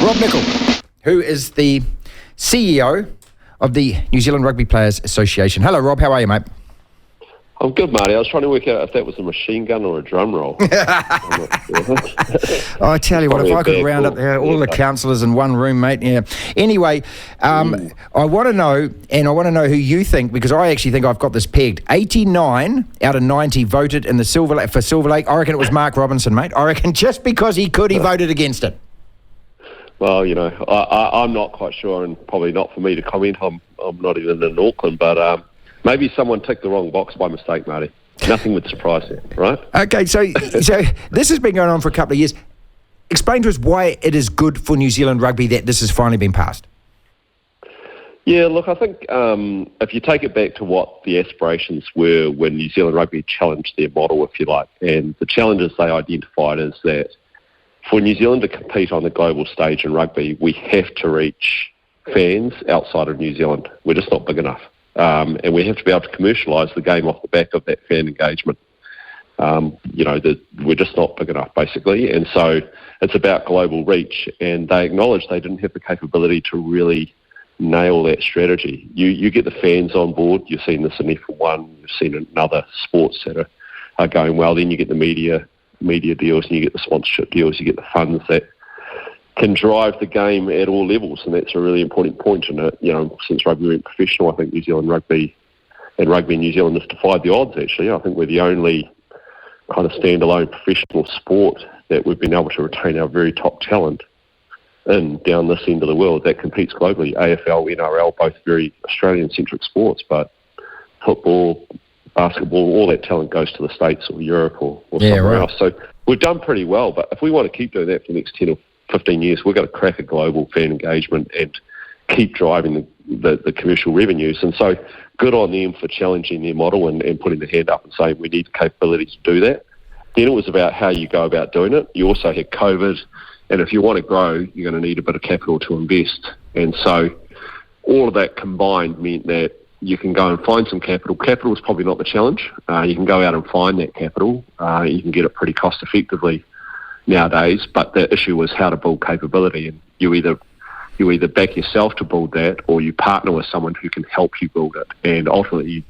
Rob Nichol, who is the CEO of the New Zealand Rugby Players Association. Hello, Rob. How are you, mate? I'm good, Marty. I was trying to work out if that was a machine gun or a drum roll. I tell you what, if I could round up all the councillors in one room, mate. Yeah. Anyway, I want to know, and I want to know who you think, because I actually think I've got this pegged. 89 out of 90 voted in the for Silver Lake. I reckon it was Mark Robinson, mate. I reckon just because he could, he voted against it. Well, you know, I'm not quite sure, and probably not for me to comment. I'm not even in Auckland, but maybe someone ticked the wrong box by mistake, Marty. Nothing would surprise you, right? Okay, so this has been going on for a couple of years. Explain to us why it is good for New Zealand rugby that this has finally been passed. Yeah, look, I think if you take it back to what the aspirations were when New Zealand Rugby challenged their model, if you like, and the challenges they identified is that for New Zealand to compete on the global stage in rugby, we have to reach fans outside of New Zealand. We're just not big enough. And we have to be able to commercialise the game off the back of that fan engagement. We're just not big enough, basically. And so it's about global reach. And they acknowledged they didn't have the capability to really nail that strategy. You get the fans on board. You've seen this in F1. You've seen it in other sports that are going well. Then you get the media deals, and you get the sponsorship deals. You get the funds that can drive the game at all levels, and that's a really important point. And since rugby went professional, I think New Zealand rugby and rugby in New Zealand has defied the odds. Actually, I think we're the only kind of standalone professional sport that we've been able to retain our very top talent in down this end of the world that competes globally. AFL, NRL, both very Australian-centric sports, but football, basketball, all that talent goes to the States or Europe or somewhere else. So we've done pretty well, but if we want to keep doing that for the next 10 or 15 years, we've got to crack a global fan engagement and keep driving the commercial revenues. And so good on them for challenging their model and putting their hand up and saying we need the capability to do that. Then it was about how you go about doing it. You also had COVID, and if you want to grow, you're going to need a bit of capital to invest. And so all of that combined meant that you can go and find some capital. Capital is probably not the challenge. You can go out and find that capital. You can get it pretty cost effectively nowadays, but the issue was how to build capability, and you either back yourself to build that, or you partner with someone who can help you build it. And ultimately,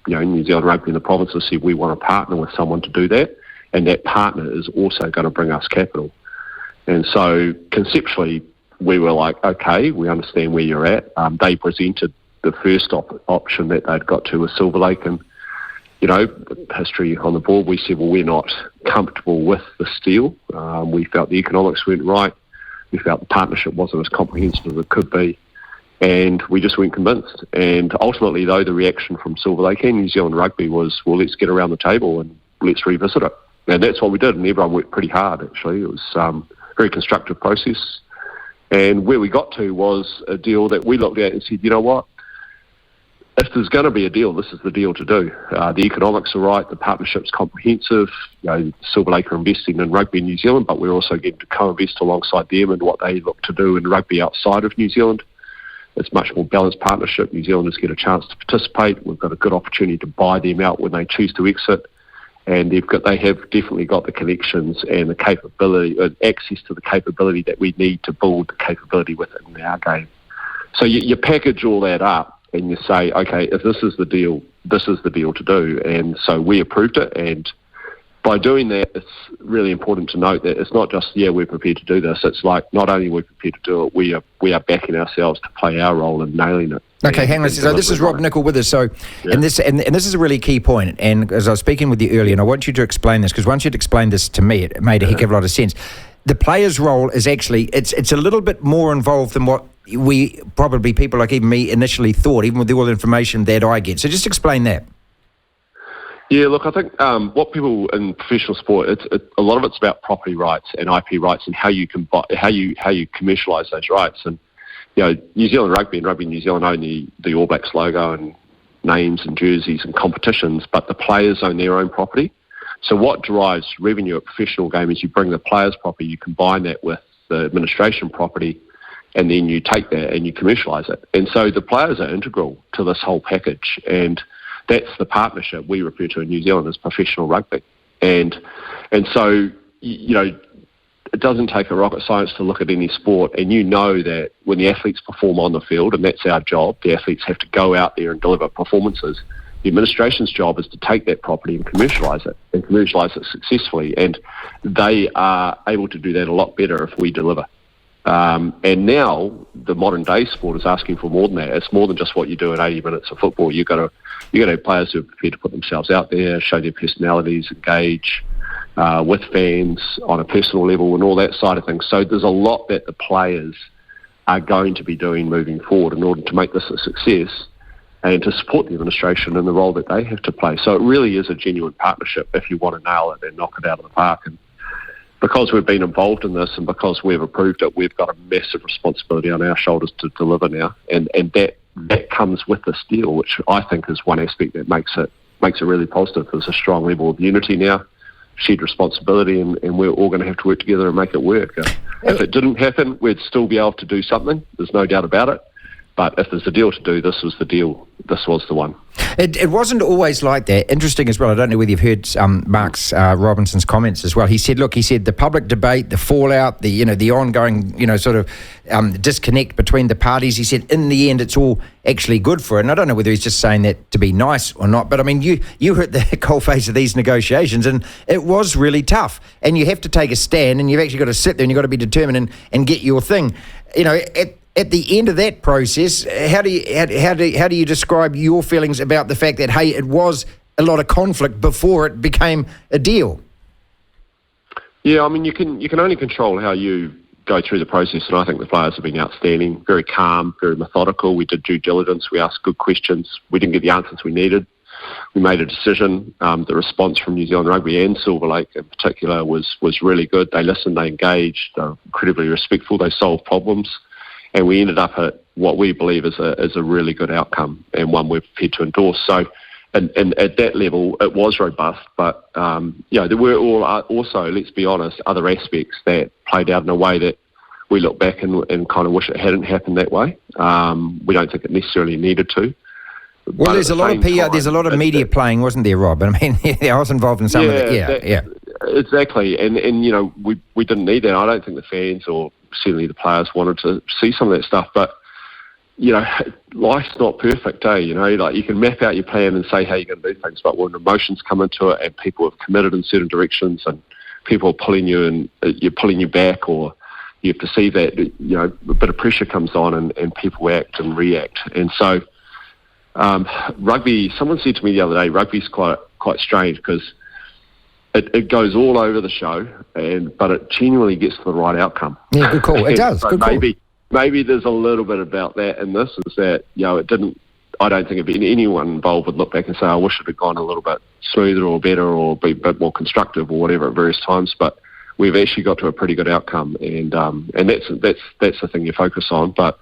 New Zealand Rugby and the provinces said we want to partner with someone to do that, and that partner is also going to bring us capital. And so conceptually, we were like, okay, we understand where you're at. They presented the first option that they'd got to was Silver Lake, and history on the board, we said, well, we're not comfortable with this deal. We felt the economics weren't right. We felt the partnership wasn't as comprehensive as it could be. And we just weren't convinced. And ultimately, though, the reaction from Silver Lake and New Zealand Rugby was, well, let's get around the table and let's revisit it. And that's what we did. And everyone worked pretty hard, actually. It was a very constructive process. And where we got to was a deal that we looked at and said, you know what? If there's going to be a deal, this is the deal to do. The economics are right, the partnership's comprehensive. Silver Lake are investing in rugby in New Zealand, but we're also getting to co-invest alongside them in what they look to do in rugby outside of New Zealand. It's much more balanced partnership. New Zealanders get a chance to participate. We've got a good opportunity to buy them out when they choose to exit. And they have definitely got the connections and the capability, access to the capability that we need to build the capability within our game. So you package all that up, and you say, okay, if this is the deal, this is the deal to do. And so we approved it. And by doing that, it's really important to note that it's not just, we're prepared to do this. It's like, not only are we prepared to do it, we are backing ourselves to play our role in nailing it. Okay, hang on. So this is Rob Nichol with us. So, and this is a really key point. And as I was speaking with you earlier, and I want you to explain this, because once you'd explained this to me, it made a heck of a lot of sense. The player's role is actually, it's a little bit more involved than what people like even me initially thought, even with all the information that I get. So just explain that. Yeah, look, I think what people in professional sport, a lot of it's about property rights and IP rights and how you commercialise those rights. And New Zealand Rugby and Rugby New Zealand own the All Blacks logo and names and jerseys and competitions, but the players own their own property. So what drives revenue at professional game is you bring the players' property, you combine that with the administration property, and then you take that and you commercialise it. And so the players are integral to this whole package, and that's the partnership we refer to in New Zealand as professional rugby. And so, it doesn't take a rocket science to look at any sport, and you know that when the athletes perform on the field, and that's our job, the athletes have to go out there and deliver performances. The administration's job is to take that property and commercialise it successfully, and they are able to do that a lot better if we deliver. And now the modern day sport is asking for more than that. It's more than just what you do in 80 minutes of football. You've got to have players who are prepared to put themselves out there, show their personalities, engage with fans on a personal level and all that side of things. So there's a lot that the players are going to be doing moving forward in order to make this a success and to support the administration in the role that they have to play. So it really is a genuine partnership if you want to nail it and knock it out of the park. And because we've been involved in this and because we've approved it, we've got a massive responsibility on our shoulders to deliver now. And that comes with this deal, which I think is one aspect that makes it really positive. There's a strong level of unity now, shared responsibility, and we're all going to have to work together and make it work. If it didn't happen, we'd still be able to do something. There's no doubt about it. But if there's a deal to do, this was the deal. This was the one. It wasn't always like that. Interesting as well. I don't know whether you've heard Mark Robinson's comments as well. He said, the public debate, the fallout, the ongoing, sort of disconnect between the parties. He said, in the end, it's all actually good for it. And I don't know whether he's just saying that to be nice or not. But I mean, you hit the coalface of these negotiations, and it was really tough. And you have to take a stand, and you've actually got to sit there, and you've got to be determined and get your thing. At the end of that process, how do you describe your feelings about the fact that, hey, it was a lot of conflict before it became a deal? Yeah, I mean, you can only control how you go through the process, and I think the players have been outstanding, very calm, very methodical. We did due diligence. We asked good questions. We didn't get the answers we needed. We made a decision. The response from New Zealand Rugby and Silver Lake in particular was really good. They listened, they engaged, they were incredibly respectful, they solved problems. And we ended up at what we believe is a really good outcome and one we're prepared to endorse. So, and at that level, it was robust. But there were also, let's be honest, other aspects that played out in a way that we look back and kind of wish it hadn't happened that way. We don't think it necessarily needed to. Well, there's a lot of PR. There's a lot of media playing, wasn't there, Rob? I mean, I was involved in some of it. Yeah. Exactly, and we didn't need that. I don't think the fans or certainly the players wanted to see some of that stuff, but life's not perfect, eh? Like you can map out your plan and say how you're going to do things, but when emotions come into it and people have committed in certain directions and people are pulling you and you're pulling you back, or you perceive that a bit of pressure comes on and people act and react. And so rugby, someone said to me the other day, rugby's quite strange because it goes all over the show, but it genuinely gets to the right outcome. Yeah, good call. It does. So good call. Maybe there's a little bit about that in this, is that it didn't. I don't think anyone involved would look back and say, I wish it had gone a little bit smoother or better or be a bit more constructive or whatever at various times. But we've actually got to a pretty good outcome, and that's the thing you focus on. But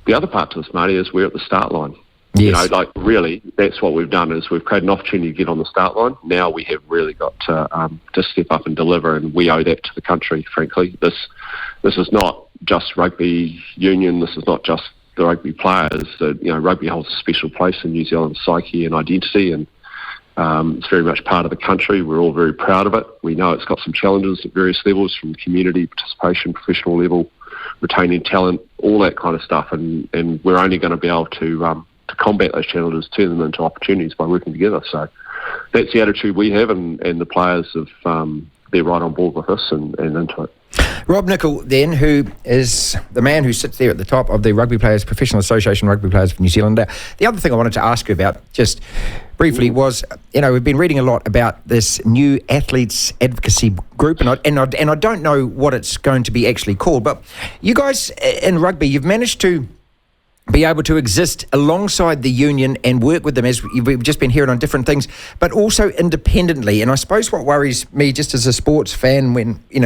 the other part to this, Marty, is we're at the start line. Yes. Really, that's what we've done, is we've created an opportunity to get on the start line. Now we have really got to step up and deliver, and we owe that to the country, frankly. This is not just rugby union. This is not just the rugby players. Rugby holds a special place in New Zealand's psyche and identity, and it's very much part of the country. We're all very proud of it. We know it's got some challenges at various levels, from community participation, professional level, retaining talent, all that kind of stuff, and we're only going to be able to combat those challenges, turn them into opportunities by working together. So that's the attitude we have, and the players they're right on board with us and into it. Rob Nichol, then, who is the man who sits there at the top of the Rugby Players Professional Association, Rugby Players of New Zealand. The other thing I wanted to ask you about, just briefly, was we've been reading a lot about this new athletes advocacy group, and I don't know what it's going to be actually called, but you guys in rugby, you've managed to be able to exist alongside the union and work with them, as we've just been hearing on different things, but also independently. And I suppose what worries me, just as a sports fan, when you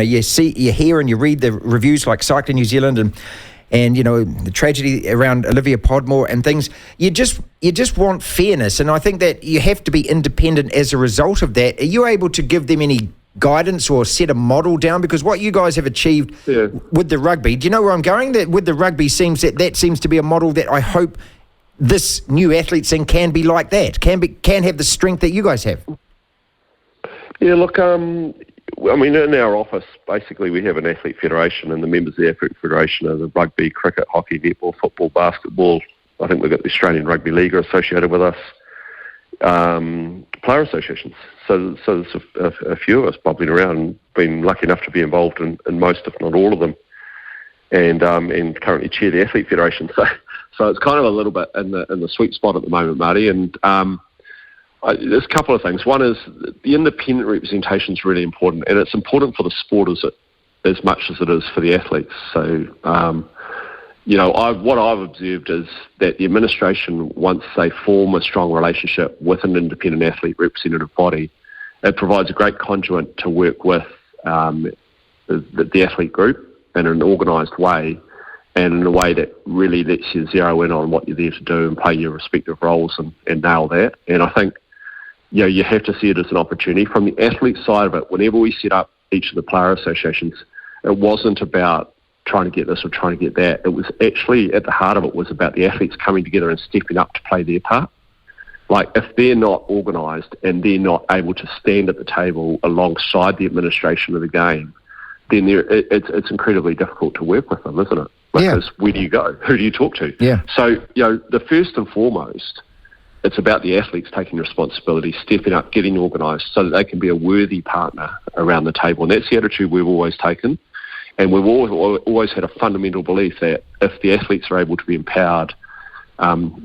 hear and you read the reviews like Cycling New Zealand and the tragedy around Olivia Podmore and things, you just want fairness, and I think that you have to be independent as a result of that. Are you able to give them any guidance or set a model down? Because what you guys have achieved with the rugby, do you know where I'm going? That with the rugby seems to be a model that I hope this new athletes thing can be like that, can have the strength that you guys have. Yeah, look, I mean, in our office, basically we have an athlete federation, and the members of the athlete federation are the rugby, cricket, hockey, netball, football, basketball. I think we've got the Australian Rugby League associated with us. Player associations. So there's a few of us bobbling around, and been lucky enough to be involved in most, if not all of them, and currently chair the athlete federation. So it's kind of a little bit in the sweet spot at the moment, Marty. And there's a couple of things. One is the independent representation is really important, and it's important for the sport as much as it is for the athletes. So, what I've observed is that the administration, once they form a strong relationship with an independent athlete representative body, it provides a great conduit to work with the athlete group in an organised way, and in a way that really lets you zero in on what you're there to do and play your respective roles and nail that. And I think you have to see it as an opportunity. From the athlete side of it, whenever we set up each of the player associations, it wasn't about trying to get this or trying to get that. It was actually, at the heart of it, was about the athletes coming together and stepping up to play their part. Like, if they're not organised and they're not able to stand at the table alongside the administration of the game, then it's incredibly difficult to work with them, isn't it? Because where do you go? Who do you talk to? Yeah. So, the first and foremost, it's about the athletes taking responsibility, stepping up, getting organised so that they can be a worthy partner around the table. And that's the attitude we've always taken. And we've always had a fundamental belief that if the athletes are able to be empowered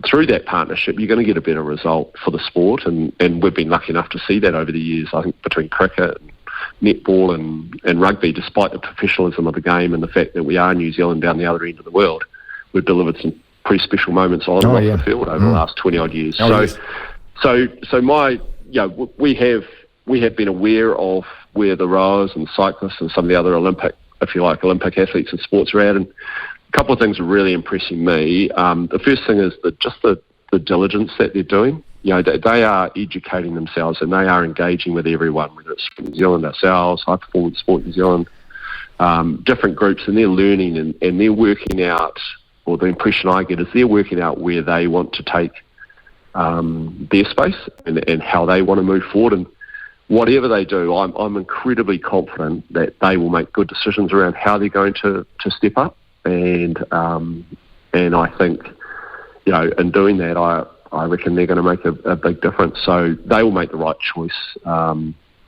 through that partnership, you're going to get a better result for the sport. And we've been lucky enough to see that over the years, I think, between cricket and netball and rugby, despite the professionalism of the game and the fact that we are New Zealand down the other end of the world. We've delivered some pretty special moments on and off the field over the last 20 odd years. We have been aware of where the rowers and cyclists and some of the other Olympic athletes and sports are at, and a couple of things are really impressing me. The first thing is the diligence that they're doing. They are educating themselves and they are engaging with everyone, whether it's New Zealand ourselves, High Performance Sport New Zealand, different groups, and they're learning and they're working out, or the impression I get is they're working out where they want to take their space and how they want to move forward. And whatever they do, I'm incredibly confident that they will make good decisions around how they're going to step up. And I think, in doing that, I reckon they're going to make a big difference. So they will make the right choice,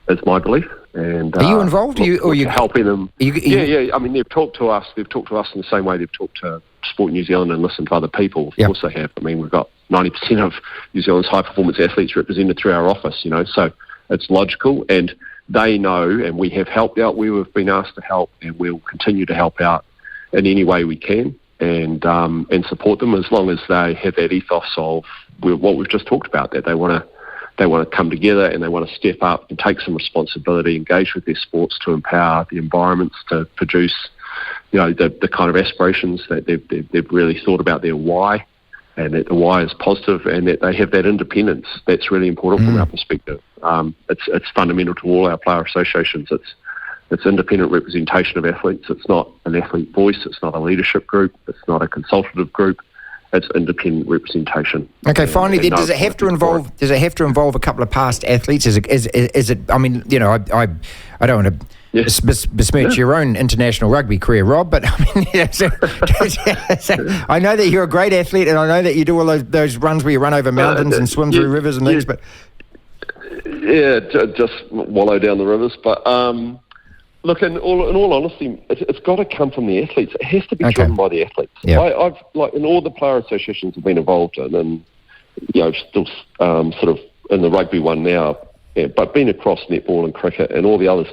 is my belief. And are you involved? Are you helping them? Yeah. I mean, they've talked to us. They've talked to us in the same way they've talked to Sport New Zealand and listened to other people. Of course they have. I mean, we've got 90% of New Zealand's high performance athletes represented through our office. So it's logical, and they know, and we have helped out where we've been asked to help, and we'll continue to help out in any way we can, and support them as long as they have that ethos of what we've just talked about, that they want to come together and they want to step up and take some responsibility, engage with their sports to empower the environments to produce, the kind of aspirations that they've really thought about their why, and that the why is positive, and that they have that independence. That's really important from our perspective. It's fundamental to all our player associations. It's independent representation of athletes. It's not an athlete voice. It's not a leadership group. It's not a consultative group. It's independent representation. Okay, finally, then, does it have to involve a couple of past athletes? Is it? I mean, I don't want to besmirch your own international rugby career, Rob, but I mean, I know that you're a great athlete, and I know that you do all those runs where you run over mountains and swim through rivers and things, but just wallow down the rivers. But look, in all honesty, it's got to come from the athletes. It has to be driven by the athletes. Yep. I've in all the player associations I've been involved in, and still sort of in the rugby one now, but been across netball and cricket and all the others.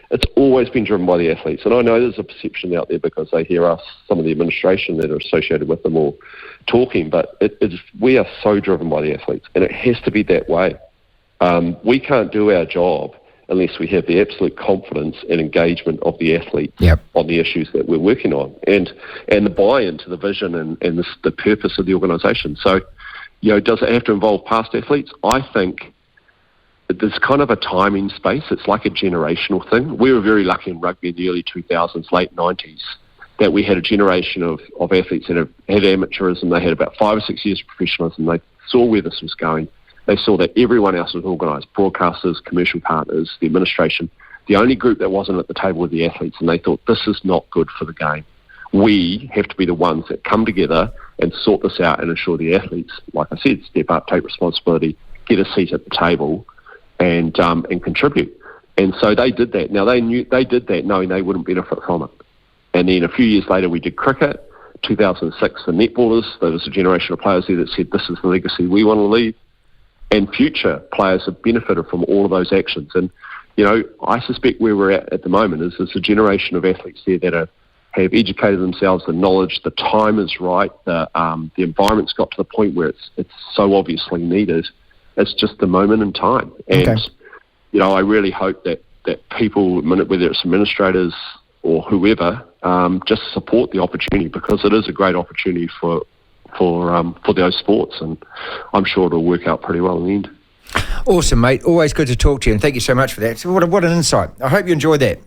It's always been driven by the athletes. And I know there's a perception out there because they hear us, some of the administration that are associated with them, all talking, but we are so driven by the athletes, and it has to be that way. We can't do our job unless we have the absolute confidence and engagement of the athlete on the issues that we're working on, and the buy-in to the vision and the purpose of the organisation. So, does it have to involve past athletes? I think there's kind of a timing space. It's like a generational thing. We were very lucky in rugby in the early 2000s, late 90s, that we had a generation of athletes that had amateurism. They had about 5 or 6 years of professionalism. They saw where this was going. They saw that everyone else was organised, broadcasters, commercial partners, the administration. The only group that wasn't at the table were the athletes, and they thought, this is not good for the game. We have to be the ones that come together and sort this out and ensure the athletes, like I said, step up, take responsibility, get a seat at the table, and contribute. And so they did that. Now, they did that knowing they wouldn't benefit from it. And then a few years later, we did cricket. 2006, the netballers, there was a generation of players there that said, this is the legacy we want to leave. And future players have benefited from all of those actions. And, I suspect where we're at the moment is there's a generation of athletes there that have educated themselves, the knowledge, the time is right, the environment's got to the point where it's so obviously needed. It's just the moment in time. And, I really hope that people, whether it's administrators or whoever, just support the opportunity, because it is a great opportunity for those sports, and I'm sure it'll work out pretty well in the end. Awesome, mate. Always good to talk to you, and thank you so much for that. So what an insight. I hope you enjoyed that.